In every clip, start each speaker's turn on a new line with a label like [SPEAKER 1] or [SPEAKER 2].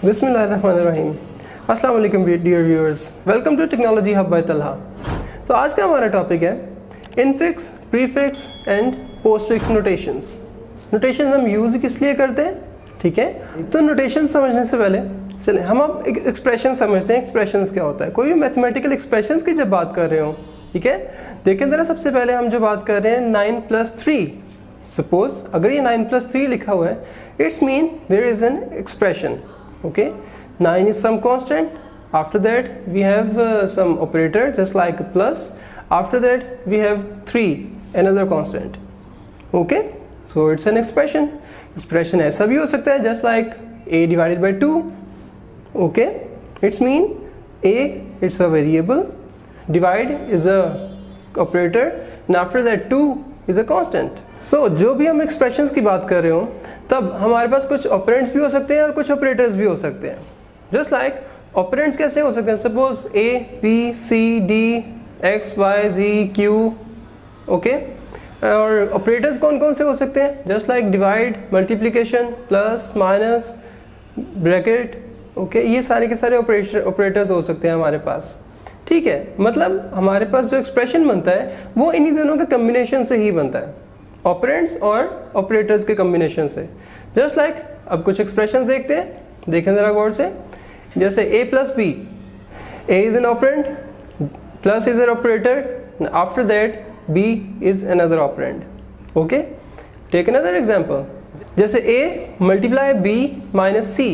[SPEAKER 1] बिस्मिल्लाहिर्रहमानिर्रहीम। अस्सलाम वालेकुम dear viewers, welcome to technology hub by Talha. तो आज का हमारा टॉपिक है infix, prefix and postfix notations. Notations हम यूज़ किस लिए करते हैं, ठीक है। तो नोटेशन समझने से पहले चलें हम अब एक एक्सप्रेशन समझते हैं। एक्सप्रेशंस क्या होता है, कोई भी मैथमेटिकल एक्सप्रेशंस की जब बात कर रहे हो, ठीक है। देखें ज़रा, सबसे पहले हम जो बात कर रहे हैं 9+3। सपोज अगर ये 9+3 लिखा हुआ है, it's mean there is an expression, okay. 9 is some constant, after that we have some operator just like plus, after that we have 3 another constant, okay, so it's an expression. Expression ऐसा भी हो सकता है just like a divided by 2, okay, it's mean a it's a variable, divide is a operator, and after that 2 is a constant. So जो भी हम expressions की बात कर रहे हो, तब हमारे पास कुछ ऑपरेंड्स भी हो सकते हैं और कुछ ऑपरेटर्स भी हो सकते हैं। जस्ट लाइक ऑपरेंड्स कैसे हो सकते हैं, suppose A B C D X Y Z Q, okay. और ऑपरेटर्स कौन कौन से हो सकते हैं, just like divide, multiplication, plus, minus, bracket, okay. ये सारे के सारे ऑपरेटर्स हो सकते हैं हमारे पास, ठीक है। मतलब हमारे पास जो एक्सप्रेशन बनता है वो इन्हीं दोनों के कम्बिनेशन से ही बनता है, ऑपरेंड्स और ऑपरेटर्स के कम्बिनेशन से। जस्ट लाइक अब कुछ एक्सप्रेशंस देखते हैं, देखें ज़रा गौर से। जैसे a plus B, a is an operand, plus is an operator, after that b is another operand, okay. Take another example, जैसे a multiply b minus c,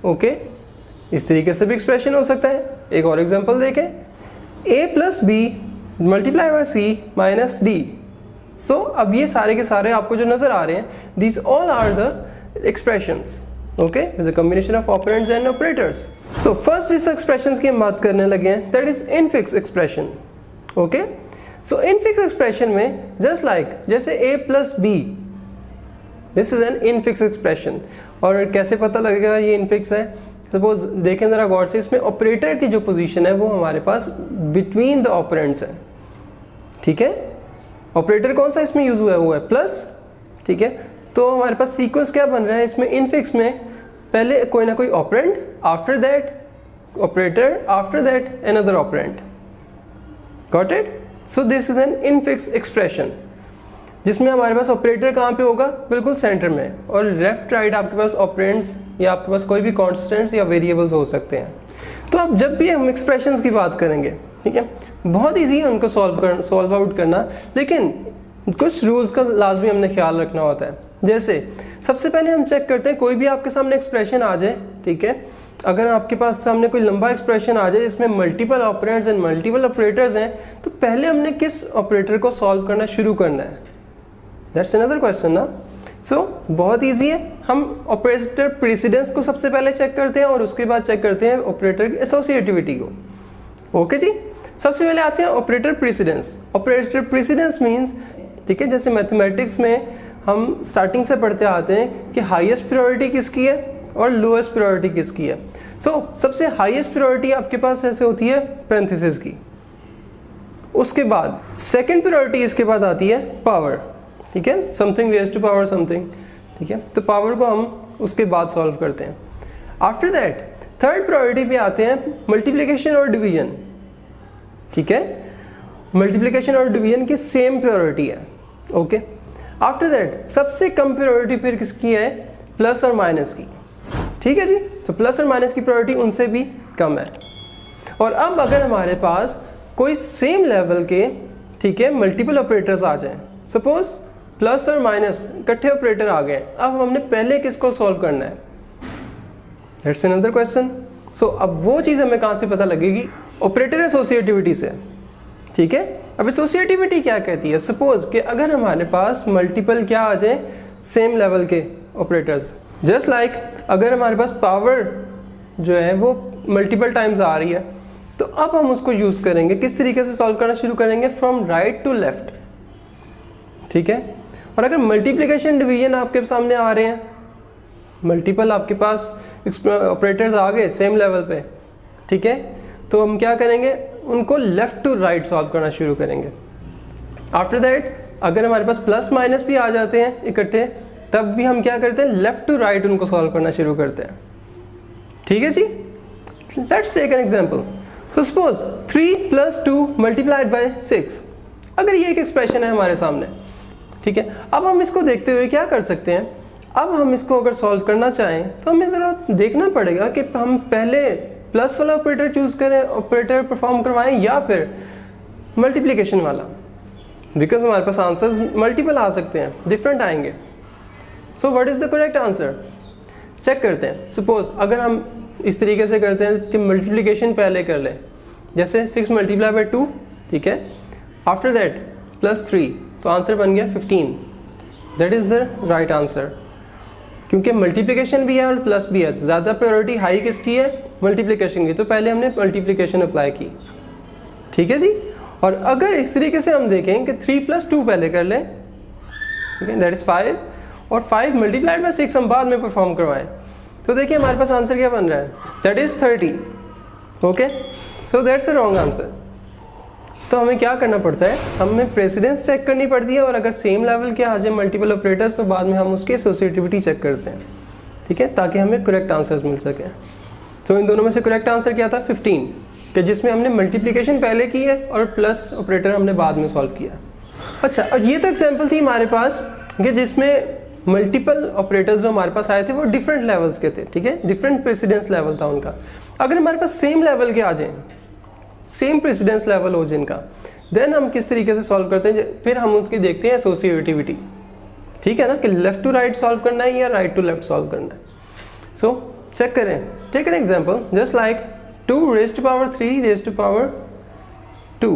[SPEAKER 1] okay. इस तरीके से भी एक्सप्रेशन हो सकता है। एक और एग्जांपल देखें, a plus B multiply by c minus d। So अब ये सारे के सारे आपको जो नजर आ रहे हैं, these all are the expressions, okay, with the combination of operands and operators. So first जिस expressions की हम बात करने लगे हैं, that is infix expression, okay. So infix expression में just like जैसे a plus b, this is an infix expression। और कैसे पता लगेगा ये infix है, सपोज देखें ज़रा गौर से, इसमें ऑपरेटर की जो पोजीशन है वो हमारे पास बिटवीन द ऑपरेंड्स है, ठीक है। ऑपरेटर कौन सा इसमें यूज हुआ है, प्लस, ठीक है। तो हमारे पास सीक्वेंस क्या बन रहा है इसमें, इनफिक्स में पहले कोई ना कोई operand, after that operator, after that another operand, got it. So this is an infix expression, जिसमें हमारे पास ऑपरेटर कहाँ पे होगा, बिल्कुल सेंटर में, और लेफ्ट राइट आपके पास ऑपरेंड्स या आपके पास कोई भी कॉन्स्टेंट्स या वेरिएबल्स हो सकते हैं। तो अब जब भी हम एक्सप्रेशंस की बात करेंगे, ठीक है, बहुत इजी है उनको सॉल्व आउट करना, लेकिन कुछ रूल्स का लाजमी हमने ख्याल रखना होता है। जैसे सबसे पहले हम चेक करते हैं, कोई भी आपके सामने एक्सप्रेशन आ जाए, ठीक है, अगर आपके पास सामने कोई लंबा एक्सप्रेशन आ जाए जिसमें multiple operands and multiple operators हैं, तो पहले हमने किस ऑपरेटर को सॉल्व करना शुरू करना है, दैट्स अनदर क्वेश्चन ना। सो बहुत ईजी है, हम ऑपरेटर प्रेसिडेंस को सबसे पहले चेक करते हैं और उसके बाद चेक करते हैं ऑपरेटर की एसोसिएटिविटी को, ओके जी। सबसे पहले आते हैं operator precedence. Operator precedence means, ठीक है, जैसे मैथमेटिक्स में हम स्टार्टिंग से पढ़ते आते हैं कि हाईएस्ट प्रायोरिटी किसकी है और लोएस्ट प्रायोरिटी किसकी है। सो सबसे हाईएस्ट प्रायोरिटी आपके पास ऐसे होती है पैरेंथेसिस की, उसके बाद सेकंड प्रायोरिटी इसके बाद आती है पावर, ठीक है, something raise to power something, ठीक है। तो पावर को हम उसके बाद सॉल्व करते हैं। आफ्टर दैट थर्ड प्रायोरिटी पे आते हैं मल्टीप्लिकेशन और डिवीजन, ठीक है। मल्टीप्लिकेशन और डिवीजन की सेम प्रायोरिटी है, ओके। आफ्टर दैट सबसे कम प्रायोरिटी फिर किसकी है, प्लस और माइनस की, ठीक है जी। तो प्लस और माइनस की प्रायोरिटी उनसे भी कम है। और अब अगर हमारे पास कोई सेम लेवल के, ठीक है, मल्टीपल ऑपरेटर्स आ जाएं, सपोज प्लस और माइनस इकट्ठे ऑपरेटर आ गए, अब हमने पहले किसको सॉल्व करना है, दैट्स अनदर क्वेश्चन। सो अब वो चीज़ हमें कहाँ से पता लगेगी, ऑपरेटर एसोसिएटिविटी से, ठीक है। अब एसोसिएटिविटी क्या कहती है, सपोज कि अगर हमारे पास मल्टीपल क्या आ जाए, सेम लेवल के ऑपरेटर्स, जस्ट लाइक अगर हमारे पास पावर जो है वो मल्टीपल टाइम्स आ रही है, तो अब हम उसको यूज करेंगे, किस तरीके से सॉल्व करना शुरू करेंगे, फ्रॉम राइट टू लेफ्ट, ठीक है। और अगर मल्टीप्लिकेशन डिवीजन आपके सामने आ रहे हैं, मल्टीपल आपके पास ऑपरेटर्स आ गए सेम लेवल पे, ठीक है, तो हम क्या करेंगे, उनको लेफ्ट टू राइट सॉल्व करना शुरू करेंगे। आफ्टर दैट अगर हमारे पास प्लस माइनस भी आ जाते हैं इकट्ठे, तब भी हम क्या करते हैं, लेफ्ट टू राइट उनको सॉल्व करना शुरू करते हैं, ठीक है जी। Let's take an example. So suppose 3 + 2 × 6, अगर ये एक एक्सप्रेशन है हमारे सामने, ठीक है। अब हम इसको देखते हुए क्या कर सकते हैं, अब हम इसको अगर सॉल्व करना चाहें तो हमें ज़रा देखना पड़ेगा कि हम पहले प्लस वाला ऑपरेटर चूज़ करें, ऑपरेटर परफॉर्म करवाएं, या फिर मल्टीप्लिकेशन वाला, बिकॉज हमारे पास आंसर्स मल्टीपल आ सकते हैं, डिफरेंट आएंगे। So what is the correct answer, check करते हैं। सपोज अगर हम इस तरीके से करते हैं कि मल्टीप्लिकेशन पहले कर लें, जैसे 6 × 2, ठीक है, आफ्टर दैट +3, तो आंसर बन गया 15। That is the right answer, क्योंकि मल्टीप्लिकेशन भी है और प्लस भी है। ज़्यादा प्रायोरिटी हाई किसकी है, मल्टीप्लिकेशन की, तो पहले हमने मल्टीप्लिकेशन अप्लाई की, ठीक है जी। और अगर इस तरीके से हम देखें कि 3 + 2 पहले कर लें, ठीक है, दैट इज़ 5, और 5 × 6 हम बाद में परफॉर्म करवाएं, तो देखिए हमारे पास आंसर क्या बन रहा है, that is 30। Okay, so that's a wrong answer. तो हमें क्या करना पड़ता है, हमें प्रेसिडेंस चेक करनी पड़ती है, और अगर सेम लेवल के आ जाए मल्टीपल ऑपरेटर्स तो बाद में हम उसकी एसोसिएटिविटी चेक करते हैं, ठीक है, ताकि हमें करेक्ट आंसर्स मिल सके। तो इन दोनों में से करेक्ट आंसर क्या था, 15, कि जिसमें हमने मल्टीप्लिकेशन पहले की है और प्लस ऑपरेटर हमने बाद में सॉल्व किया। अच्छा, और ये तो एग्जाम्पल थी हमारे पास कि जिसमें मल्टीपल ऑपरेटर्स जो हमारे पास आए थे वो डिफरेंट लेवल्स के थे, ठीक है, डिफरेंट प्रेसिडेंस लेवल था उनका। अगर हमारे पास सेम लेवल के आ जाएं, सेम प्रेसिडेंस लेवल हो जिनका, देन हम किस तरीके से सॉल्व करते हैं, फिर हम उसकी देखते हैं एसोसिएटिविटी, ठीक है ना, कि लेफ्ट टू राइट सॉल्व करना है या राइट टू लेफ्ट सॉल्व करना है। सो चेक करें, take an example, just like 2 3 2।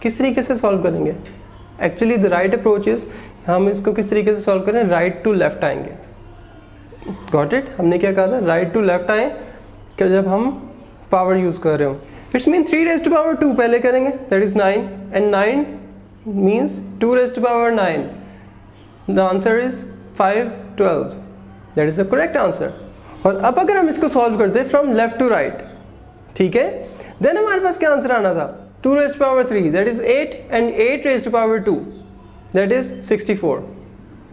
[SPEAKER 1] किस तरीके से सॉल्व करेंगे, actually the right approach is, हम इसको किस तरीके से सॉल्व करें, राइट टू लेफ्ट आएंगे। गॉट इट, हमने क्या कहा था, राइट टू लेफ्ट आए कि जब हम पावर यूज कर रहे हो। इट्स मीन 3 पहले करेंगे, that is 9, and 9 means 2 the answer is 5 12, that is the correct answer. और अब अगर हम इसको सॉल्व करते हैं फ्रॉम लेफ्ट टू राइट, ठीक है, देन हमारे पास क्या आंसर आना था, 2 that is 8, and 8 that is 64,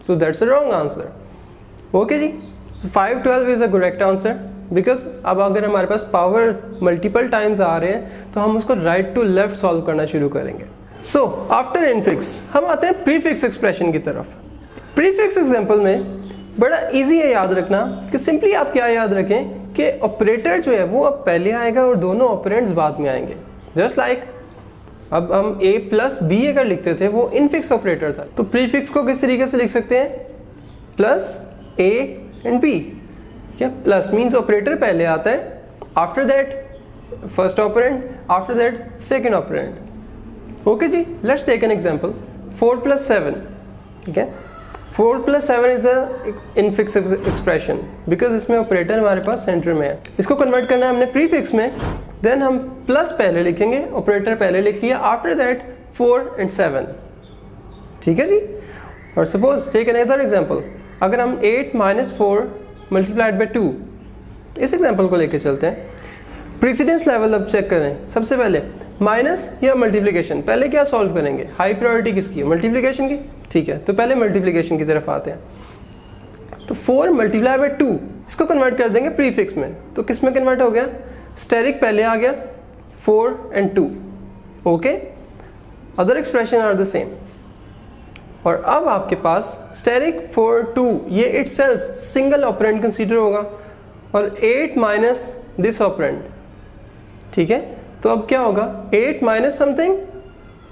[SPEAKER 1] so that's a wrong answer. Okay जी, 5 12 is a correct answer, because अब अगर हमारे पास पावर मल्टीपल टाइम्स आ रहे हैं तो हम उसको राइट टू लेफ्ट सॉल्व करना शुरू करेंगे। सो आफ्टर इनफिक्स हम आते हैं प्रीफिक्स एक्सप्रेशन की तरफ। प्रीफिक्स एग्जांपल में बड़ा इजी है याद रखना कि सिंपली आप क्या याद रखें कि ऑपरेटर जो है वो अब पहले आएगा और दोनों ऑपरेंड्स बाद में आएंगे। जस्ट लाइक अब हम a + b अगर लिखते थे वो इनफिक्स ऑपरेटर था, तो प्रीफिक्स को किस तरीके से लिख सकते हैं, +a एंड b। क्या, प्लस मीन्स ऑपरेटर पहले आता है, after that first operand, after that second operand. Okay जी, लेट्स टेक एन एग्जांपल, 4 + 7, ठीक है, 4 + 7 is a infix expression, because इसमें ऑपरेटर हमारे पास सेंटर में है। इसको कन्वर्ट करना है हमने प्रीफिक्स में, देन हम प्लस पहले लिखेंगे, ऑपरेटर पहले लिख लिया, आफ्टर दैट 4 and 7, ठीक है जी। और सपोज टेक अनदर एग्जांपल, अगर हम 8 - 4 × 2, इस एग्जांपल को लेके चलते हैं। प्रेसिडेंस लेवल अब चेक करें, सबसे पहले माइनस या मल्टीप्लिकेशन, पहले क्या सॉल्व करेंगे, हाई प्रायोरिटी किसकी है, मल्टीप्लिकेशन की, ठीक है, तो पहले मल्टीप्लिकेशन की तरफ आते हैं। तो 4 × 2 इसको कन्वर्ट कर देंगे प्रीफिक्स में, तो किस में कन्वर्ट हो गया, स्टेरिक पहले आ गया, 4 and 2, okay, other expression are the same. और अब आपके पास स्टेरिक 4 2 ये इटसेल्फ सिंगल ऑपरेंड कंसीडर होगा, और 8 माइनस दिस ऑपरेंड, ठीक है, तो अब क्या होगा, 8 माइनस समथिंग,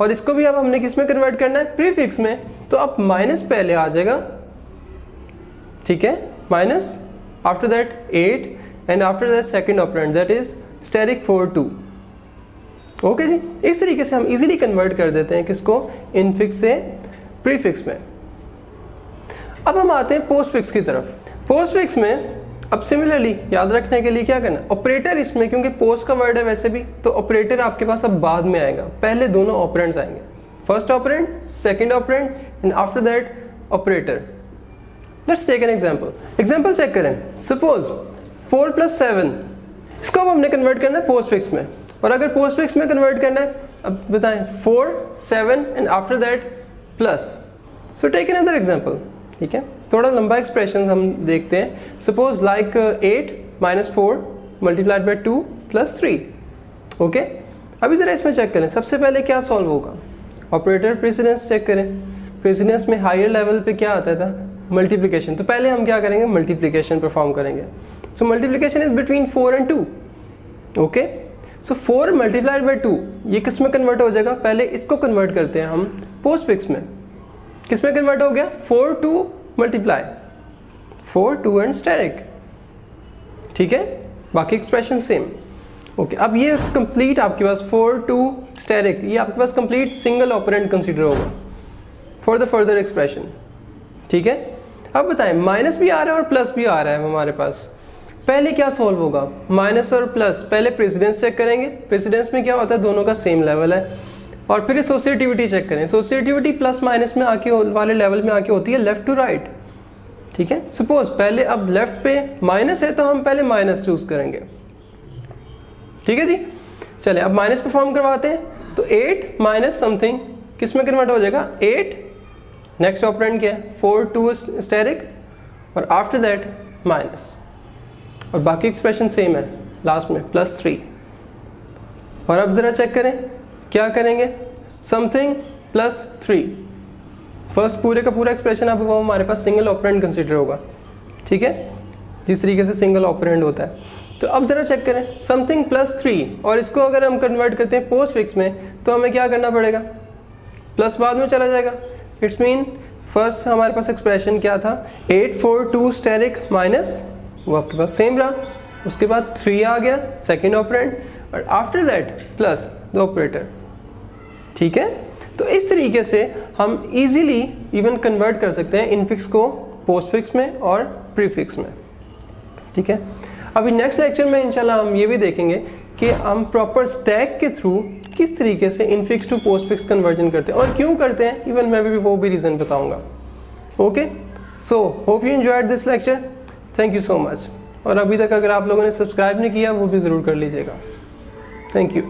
[SPEAKER 1] और इसको भी अब हमने किस में कन्वर्ट करना है, प्रीफिक्स में, तो अब माइनस पहले आ जाएगा, ठीक है, minus, after that 8, and after that second operand, that is asterisk 4 2। Okay जी, इस तरीके से हम इजीली कन्वर्ट कर देते हैं किसको, इनफिक्स से प्रीफिक्स में। अब हम आते हैं पोस्टफिक्स की तरफ। पोस्टफिक्स में अब सिमिलरली याद रखने के लिए क्या करना, ऑपरेटर इसमें, क्योंकि पोस्ट का वर्ड है वैसे भी, तो ऑपरेटर आपके पास अब बाद में आएगा, पहले दोनों ऑपरेंड्स आएंगे, first operand, second operand, and after that operator. Let's take an example check करें। सपोज 4 + 7, इसको अब हमने कन्वर्ट करना है पोस्टफिक्स में, और अगर पोस्टफिक्स में कन्वर्ट करना है, अब बताएं, 4 7 and after that plus. So take another example, ठीक है, थोड़ा लंबा एक्सप्रेशन हम देखते हैं। Suppose like 8 -4 multiplied by 2 plus 3। Okay, अभी ज़रा इसमें चेक करें, सबसे पहले क्या सॉल्व होगा, ऑपरेटर प्रेसिडेंस चेक करें। प्रेसिडेंस में हायर लेवल पे क्या आता था, मल्टीप्लिकेशन। तो पहले हम क्या करेंगे, मल्टीप्लिकेशन परफॉर्म करेंगे। So multiplication is between 4 and 2। Okay, so 4 multiplied by 2 ये किस में कन्वर्ट हो जाएगा, पहले इसको कन्वर्ट करते हैं हम पोस्ट फिक्स में। किस में कन्वर्ट हो गया, 4 2 मल्टीप्लाई 4 2 एंड स्टेरिक। ठीक है, बाकी एक्सप्रेशन सेम। ओके, अब ये कंप्लीट आपके पास 4 2 स्टेरिक, ये आपके पास कंप्लीट सिंगल ऑपरेंड कंसीडर होगा फॉर द फर्दर एक्सप्रेशन। ठीक है, अब बताएं माइनस भी आ रहा है और प्लस भी आ रहा है हमारे पास, पहले क्या सॉल्व होगा, माइनस और प्लस। पहले प्रेसिडेंस चेक करेंगे, प्रेसिडेंस में क्या होता है, दोनों का सेम लेवल है। और फिर एसोसिएटिविटी चेक करें, एसोसिएटिविटी प्लस माइनस में आके वाले लेवल में आके होती है लेफ्ट टू राइट। ठीक है, सपोज पहले अब लेफ्ट पे माइनस है तो हम पहले माइनस चूज करेंगे। ठीक है जी, चले अब माइनस परफॉर्म करवाते हैं। तो 8 माइनस समथिंग किस में कन्वर्ट हो जाएगा, 8, नेक्स्ट ऑपरेंड क्या है 4 2 स्टेरिक, और आफ्टर दैट माइनस, और बाकी एक्सप्रेशन सेम है, लास्ट में प्लस 3। और अब जरा चेक करें क्या करेंगे, समथिंग प्लस 3। फर्स्ट पूरे का पूरा एक्सप्रेशन अब वो हमारे पास सिंगल ऑपरेंड कंसीडर होगा। ठीक है, जिस तरीके से सिंगल ऑपरेंड होता है। तो अब जरा चेक करें समथिंग प्लस 3, और इसको अगर हम कन्वर्ट करते हैं पोस्ट फिक्स में तो हमें क्या करना पड़ेगा, प्लस बाद में चला जाएगा। इट्स मीन फर्स्ट हमारे पास एक्सप्रेशन क्या था, 8 4 2 स्टेरिक माइनस, वो आपके पास सेम रहा। उसके बाद 3 आ गया सेकेंड ऑपरेंड, और after that plus the operator. ठीक है, तो इस तरीके से हम इजीली इवन कन्वर्ट कर सकते हैं इनफिक्स को पोस्ट फिक्स में और प्रीफिक्स में। ठीक है, अभी नेक्स्ट लेक्चर में इंशाल्लाह हम ये भी देखेंगे कि हम प्रॉपर स्टैक के थ्रू किस तरीके से infix to postfix conversion करते हैं और क्यों करते हैं, इवन मैं भी वो भी रीज़न बताऊंगा। Okay, so hope you enjoyed this lecture, thank you so much. और अभी तक अगर आप लोगों ने सब्सक्राइब नहीं किया वो भी ज़रूर कर लीजिएगा। Thank you.